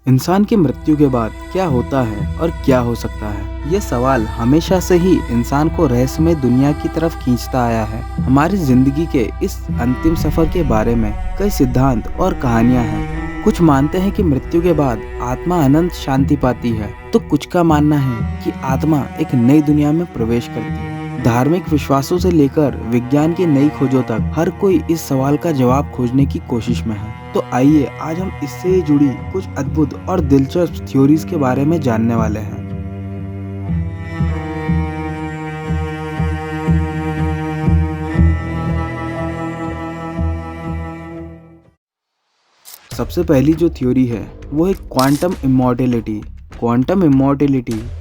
इंसान की मृत्यु के बाद क्या होता है और क्या हो सकता है, ये सवाल हमेशा से ही इंसान को रहस्यमय दुनिया की तरफ खींचता आया है। हमारी जिंदगी के इस अंतिम सफर के बारे में कई सिद्धांत और कहानियां हैं। कुछ मानते हैं कि मृत्यु के बाद आत्मा अनंत शांति पाती है, तो कुछ का मानना है कि आत्मा एक नई दुनिया में प्रवेश करती है। धार्मिक विश्वासों से लेकर विज्ञान की नई खोजों तक हर कोई इस सवाल का जवाब खोजने की कोशिश में है। तो आइए आज हम इससे जुड़ी कुछ अद्भुत और दिलचस्प थ्योरीज के बारे में जानने वाले हैं। सबसे पहली जो थ्योरी है वो है क्वांटम इमॉर्टेलिटी।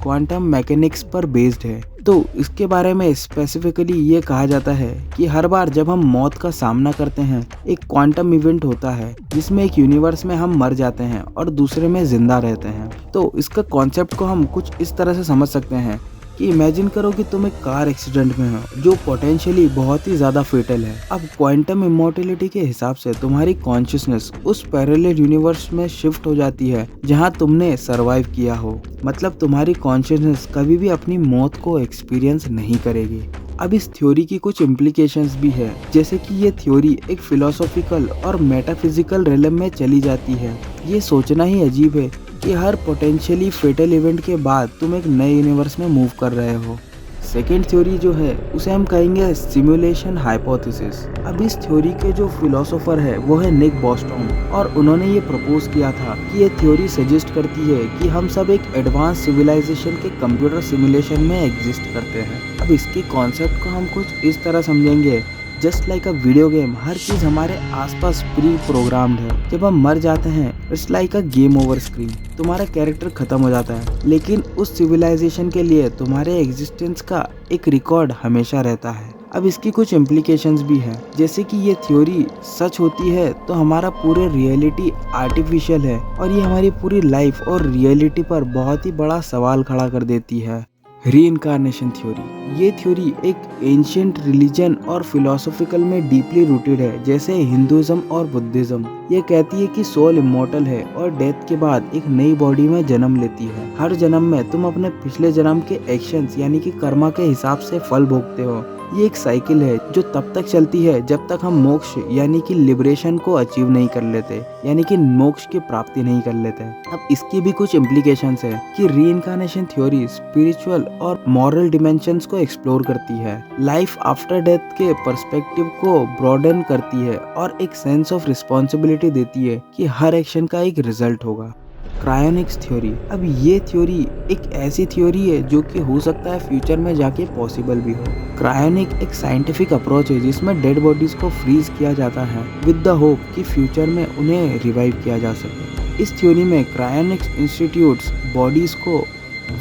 क्वांटम मैकेनिक्स पर बेस्ड है। तो इसके बारे में स्पेसिफिकली ये कहा जाता है कि हर बार जब हम मौत का सामना करते हैं, एक क्वांटम इवेंट होता है जिसमें एक यूनिवर्स में हम मर जाते हैं और दूसरे में जिंदा रहते हैं। तो इसका कॉन्सेप्ट को हम कुछ इस तरह से समझ सकते हैं कि इमेजिन करो कि तुम एक कार एक्सीडेंट में हो जो पोटेंशियली बहुत ही ज्यादा फेटल है। अब क्वांटम इमॉर्टेलिटी के हिसाब से तुम्हारी कॉन्शियसनेस उस पैरेलल यूनिवर्स में शिफ्ट हो जाती है जहां तुमने सरवाइव किया हो। मतलब तुम्हारी कॉन्शियसनेस कभी भी अपनी मौत को एक्सपीरियंस नहीं करेगी। अब इस थ्योरी की कुछ इम्प्लीकेशंस भी है, जैसे कि ये थ्योरी एक फिलोसॉफिकल और मेटाफिजिकल रिलम में चली जाती है। ये सोचना ही अजीब है कि हर पोटेंशियली फेटल इवेंट के बाद तुम एक नए यूनिवर्स में मूव कर रहे हो। सेकेंड थ्योरी जो है उसे हम कहेंगे सिमुलेशन हाइपोथेसिस। अब इस थ्योरी के जो फिलोसोफर है वो है निक बॉस्टॉम, और उन्होंने ये प्रपोज किया था कि ये थ्योरी सजेस्ट करती है कि हम सब एक एडवांस सिविलाइजेशन के कंप्यूटर सिमुलेशन में एग्जिस्ट करते हैं। अब इसके कॉन्सेप्ट को हम कुछ इस तरह समझेंगे, just like a video game, हर चीज हमारे आसपास प्री प्रोग्राम्ड है। जब हम मर जाते हैं it's like a game over screen, तुम्हारा कैरेक्टर खत्म हो जाता है, लेकिन उस सिविलाइजेशन के लिए तुम्हारे एग्जिस्टेंस का एक रिकॉर्ड हमेशा रहता है। अब इसकी कुछ इम्प्लीकेशंस भी है, जैसे कि ये थ्योरी सच होती है तो हमारा पूरे रियलिटी आर्टिफिशियल है और ये हमारी पूरी लाइफ और रियलिटी पर बहुत ही बड़ा सवाल खड़ा कर देती है। रीइंकार्नेशन थ्योरी, ये थ्योरी एक एंशिएंट रिलीजन और फिलोसॉफिकल में डीपली रूटेड है, जैसे हिंदुइज्म और बुद्धिज्म। ये कहती है कि सोल इमॉर्टल है और डेथ के बाद एक नई बॉडी में जन्म लेती है। हर जन्म में तुम अपने पिछले जन्म के एक्शंस यानी कि कर्मा के हिसाब से फल भोगते हो। ये एक साइकिल है जो तब तक चलती है जब तक हम मोक्ष यानी कि लिबरेशन को अचीव नहीं कर लेते, यानी कि मोक्ष की प्राप्ति नहीं कर लेते। अब इसकी भी कुछ इम्प्लीकेशंस है कि रीइंकार्नेशन थ्योरी स्पिरिचुअल और मॉरल डिमेंशंस को एक्सप्लोर करती है, लाइफ आफ्टर डेथ के पर्सपेक्टिव को ब्रॉडन करती है और एक सेंस ऑफ रिस्पॉन्सिबिलिटी देती है कि हर एक्शन का एक रिजल्ट होगा। क्रायोनिक्स थ्योरी, अब ये थ्योरी एक ऐसी थ्योरी है जो कि हो सकता है फ्यूचर में जाके पॉसिबल भी हो। क्रायोनिक एक साइंटिफिक अप्रोच है जिसमें डेड बॉडीज को फ्रीज किया जाता है विद द होप कि फ्यूचर में उन्हें रिवाइव किया जा सके। इस थ्योरी में क्रायोनिक्स इंस्टीट्यूट्स बॉडीज को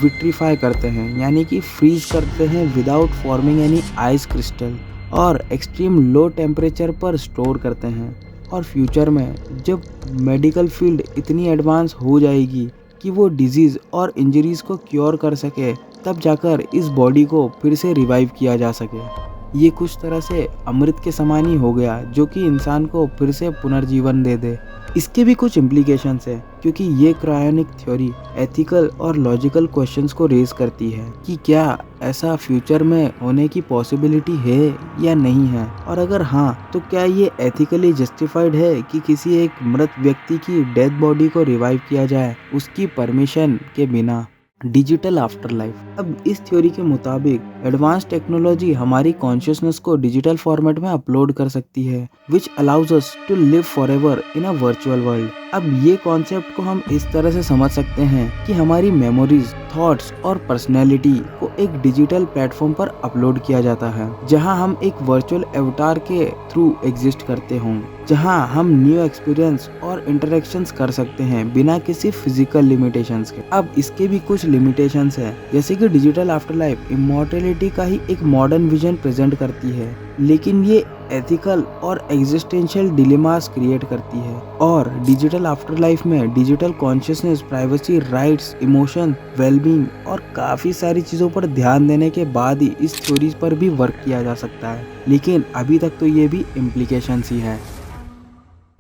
विट्रीफाई करते हैं, यानी कि फ्रीज करते हैं without forming any ice crystal, और एक्सट्रीम लो टेम्परेचर पर स्टोर करते हैं। और फ्यूचर में जब मेडिकल फील्ड इतनी एडवांस हो जाएगी कि वो डिजीज़ और इंजरीज को क्योर कर सके, तब जाकर इस बॉडी को फिर से रिवाइव किया जा सके। ये कुछ तरह से अमृत के समान ही हो गया जो कि इंसान को फिर से पुनर्जीवन दे दे। इसके भी कुछ इम्प्लीकेशंस है, क्योंकि ये क्रायोनिक थ्योरी एथिकल और लॉजिकल क्वेश्चंस को रेज करती है कि क्या ऐसा फ्यूचर में होने की पॉसिबिलिटी है या नहीं है, और अगर हाँ तो क्या ये एथिकली जस्टिफाइड है कि किसी एक मृत व्यक्ति की डेड बॉडी को रिवाइव किया जाए उसकी परमिशन के बिना। डिजिटल आफ्टर लाइफ, अब इस थ्योरी के मुताबिक एडवांस टेक्नोलॉजी हमारी कॉन्शियसनेस को डिजिटल फॉर्मेट में अपलोड कर सकती है, which allows us to live forever in a virtual world. अब ये कॉन्सेप्ट को हम इस तरह से समझ सकते हैं कि हमारी मेमोरीज, थॉट्स और पर्सनैलिटी को एक डिजिटल प्लेटफॉर्म पर अपलोड किया जाता है, जहां हम एक वर्चुअल अवतार के थ्रू एग्जिस्ट करते हों, जहां हम न्यू एक्सपीरियंस और इंटरेक्शंस कर सकते हैं बिना किसी फिजिकल लिमिटेशंस के। अब इसके भी कुछ लिमिटेशंस है, जैसे कि डिजिटल आफ्टर लाइफ इमॉर्टेलिटी का ही एक मॉडर्न विजन प्रेजेंट करती है, लेकिन ये एथिकल और एग्जिस्टेंशियल डिलेमास क्रिएट करती है। और डिजिटल आफ्टर लाइफ में digital consciousness, privacy rights, emotion, wellbeing और काफ़ी सारी चीज़ों पर ध्यान देने के बाद ही इस थ्योरीज पर भी वर्क किया जा सकता है, लेकिन अभी तक तो ये भी इम्प्लीकेशंस ही है।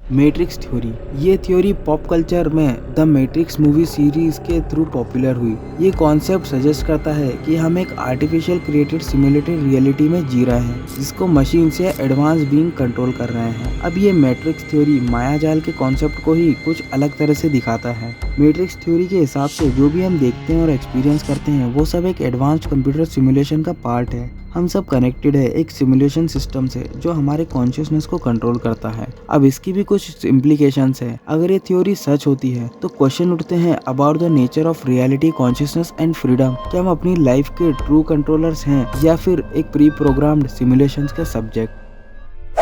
Matrix theory. ये थ्योरी पॉप कल्चर में द मैट्रिक्स मूवी सीरीज के थ्रू पॉपुलर हुई। ये कॉन्सेप्ट सजेस्ट करता है कि हम एक आर्टिफिशियल क्रिएटेड सिमुलेटेड रियलिटी में जी रहे हैं, जिसको मशीन से एडवांस बीइंग कंट्रोल कर रहे हैं। अब ये मैट्रिक्स थ्योरी मायाजाल के कॉन्सेप्ट को ही कुछ अलग तरह से दिखाता है। मैट्रिक्स थ्योरी के हिसाब से जो भी हम देखते हैं और एक्सपीरियंस करते हैं वो सब एक एडवांस्ड कंप्यूटर सिमुलेशन का पार्ट है। हम सब कनेक्टेड है एक सिमुलेशन सिस्टम से जो हमारे कॉन्शियसनेस को कंट्रोल करता है। अब इसकी भी कुछ इम्प्लीकेशंस है। अगर ये थ्योरी सच होती है तो क्वेश्चन उठते हैं about the nature of reality, consciousness and freedom. क्या हम अपनी लाइफ के ट्रू कंट्रोलर्स हैं या फिर एक प्री प्रोग्राम्ड सिमुलेशंस का सब्जेक्ट।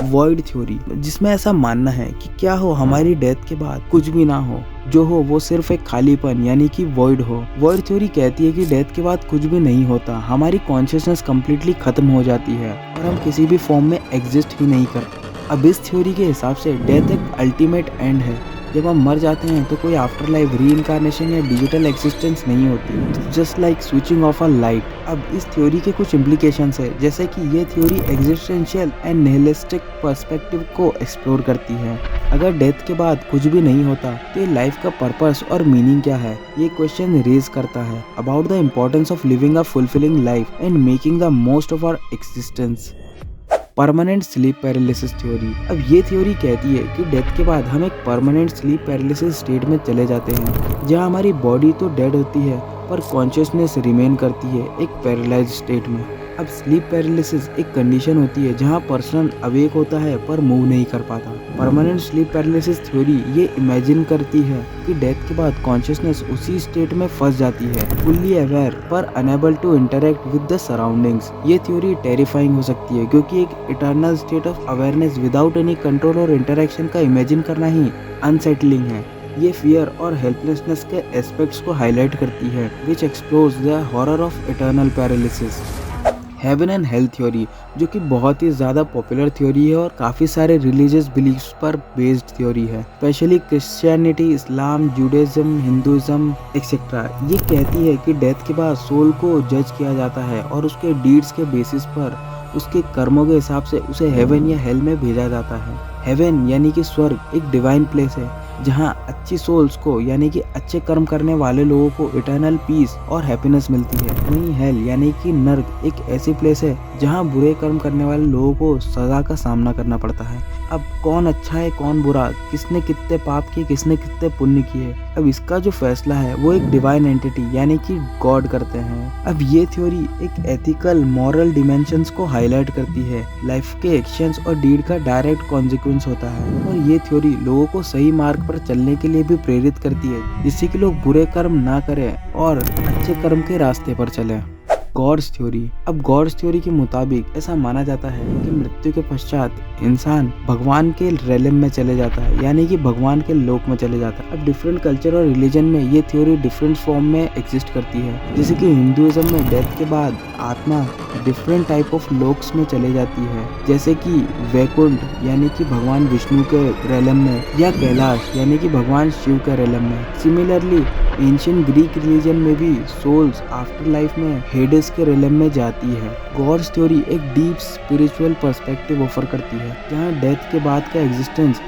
वॉइड थ्योरी, जिसमें ऐसा मानना है कि क्या हो हमारी डेथ के बाद कुछ भी ना हो, जो हो वो सिर्फ एक खालीपन यानी कि वॉइड हो। वॉइड थ्योरी कहती है कि डेथ के बाद कुछ भी नहीं होता, हमारी कॉन्शियसनेस कम्प्लीटली खत्म हो जाती है और हम किसी भी फॉर्म में एग्जिस्ट ही नहीं करते। अब इस थ्योरी के हिसाब से डेथ एक अल्टीमेट एंड है। जब हम मर जाते हैं तो कोई आफ्टर लाइफ री-इनकार्नेशन या डिजिटल एक्सिस्टेंस नहीं होती, just like switching of a light. अब इस थ्योरी के कुछ इम्प्लीकेशंस है, जैसे कि ये theory existential and nihilistic perspective को एक्सप्लोर करती है। अगर डेथ के बाद कुछ भी नहीं होता तो ये लाइफ का पर्पस और मीनिंग क्या है, ये क्वेश्चन रेज करता है about the importance of living a fulfilling life and making the most of our existence. Permanent sleep paralysis theory. अब ये थ्योरी कहती है कि डेथ के बाद हम एक परमानेंट स्लीप पैरालिसिस स्टेट में चले जाते हैं, जहां हमारी बॉडी तो डेड होती है पर कॉन्शियसनेस रिमेन करती है एक पैरालाइज स्टेट में। अब स्लीप पैरालिसिस एक कंडीशन होती है जहां पर्सन अवेक होता है पर मूव नहीं कर पाता। परमानेंट स्लीप पैरालिसिस थ्योरी ये इमेजिन करती है कि डेथ के बाद कॉन्शियसनेस उसी स्टेट में फंस जाती है, फुल्ली अवेयर पर unable to interact with the surroundings. ये थ्योरी टेरिफाइंग हो सकती है क्योंकि एक eternal state of awareness without any control और इंटरेक्शन का इमेजिन करना ही अनसेटलिंग है। ये फियर और हेल्पलेसनेस के एस्पेक्ट्स को हाईलाइट करती है, which explores the horror of eternal paralysis. Heaven and hell theory, जो कि बहुत ही ज़्यादा पॉपुलर थ्योरी है और काफ़ी सारे रिलीजियस बिलीफ्स पर बेस्ड थ्योरी है, स्पेशली क्रिश्चियनिटी, इस्लाम, जुडाइज्म, हिंदुइज्म एक्सेट्रा। ये कहती है कि डेथ के बाद सोल को जज किया जाता है और उसके डीड्स के बेसिस पर, उसके कर्मों के हिसाब से उसे हेवन या हेल में भेजा जाता है। हेवन यानी कि स्वर्ग एक डिवाइन प्लेस है जहाँ अच्छी सोल्स को यानी कि अच्छे कर्म करने वाले लोगों को इटर्नल पीस और हैप्पीनेस मिलती है। वहीं हेल यानी कि नर्क एक ऐसी प्लेस है जहाँ बुरे कर्म करने वाले लोगों को सजा का सामना करना पड़ता है। अब कौन अच्छा है कौन बुरा, किसने कितने पाप किए किसने कितने पुण्य किए, अब इसका जो फैसला है वो एक डिवाइन एंटिटी यानी कि गॉड करते हैं। अब ये थ्योरी एक एथिकल मॉरल डिमेंशंस को हाईलाइट करती है। लाइफ के एक्शंस और डीड का डायरेक्ट कॉन्सिक्वेंस होता है और ये थ्योरी लोगों को सही मार्ग पर चलने के लिए भी प्रेरित करती है, जिससे कि लोग बुरे कर्म ना करें और अच्छे कर्म के रास्ते पर चलें। God's theory. अब गॉड्स थ्योरी के मुताबिक ऐसा माना जाता है कि मृत्यु के पश्चात इंसान भगवान के रेलम में चले जाता है, यानी कि भगवान के लोक में चले जाता है। अब डिफरेंट कल्चर और रिलीजन में ये थ्योरी डिफरेंट फॉर्म में एग्जिस्ट करती है। जैसे कि हिंदुइज्म में डेथ के बाद आत्मा डिफरेंट टाइप ऑफ लोक्स में चले जाती है, जैसे कि वैकुंठ यानी कि भगवान विष्णु के रेलम में, या कैलाश यानी कि भगवान शिव के रेलम में। सिमिलरली एंशिएंट ग्रीक रिलीजन में भी सोल्स आफ्टर लाइफ में हेडेस के रेलम में जाती है। गॉड्स थ्योरी एक डीप स्पिरिचुअल पर्सपेक्टिव ऑफर करती है, जहाँ डेथ के बाद का एग्जिस्टेंस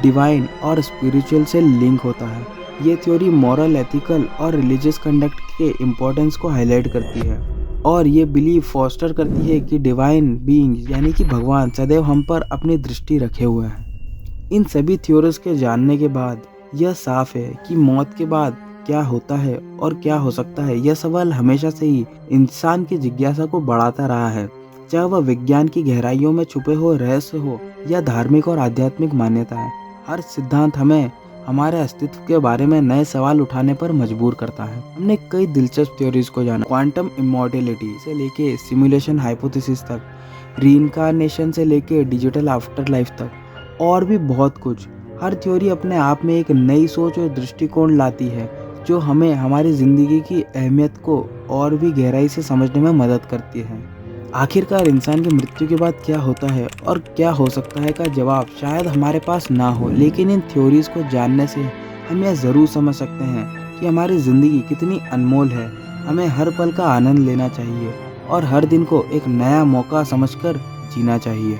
डिवाइन और स्पिरिचुअल से लिंक होता है। ये थ्योरी मॉरल, एथिकल और रिलीजियस कंडक्ट के इम्पोर्टेंस को हाईलाइट करती है और ये बिलीव फॉस्टर करती है कि डिवाइन बीइंग यानी कि भगवान सदैव हम पर अपनी दृष्टि रखे हुए हैं। इन सभी थ्योरीज के जानने के बाद यह साफ है कि मौत के बाद क्या होता है और क्या हो सकता है, यह सवाल हमेशा से ही इंसान की जिज्ञासा को बढ़ाता रहा है, चाहे वह विज्ञान की गहराइयों में छुपे हुए रहस्य हो या धार्मिक और आध्यात्मिक मान्यताएं। हर सिद्धांत हमें हमारे अस्तित्व के बारे में नए सवाल उठाने पर मजबूर करता है। हमने कई दिलचस्प थ्योरीज को जाना, क्वांटम इमॉर्टेलिटी से लेके सिमुलेशन हाइपोथेसिस तक, रीइंकार्नेशन से लेके डिजिटल आफ्टर लाइफ तक, और भी बहुत कुछ। हर थ्योरी अपने आप में एक नई सोच और दृष्टिकोण लाती है जो हमें हमारी जिंदगी की अहमियत को और भी गहराई से समझने में मदद करती है। आखिरकार इंसान की मृत्यु के बाद क्या होता है और क्या हो सकता है का जवाब शायद हमारे पास ना हो, लेकिन इन थ्योरीज को जानने से हम यह ज़रूर समझ सकते हैं कि हमारी ज़िंदगी कितनी अनमोल है। हमें हर पल का आनंद लेना चाहिए और हर दिन को एक नया मौका समझकर जीना चाहिए।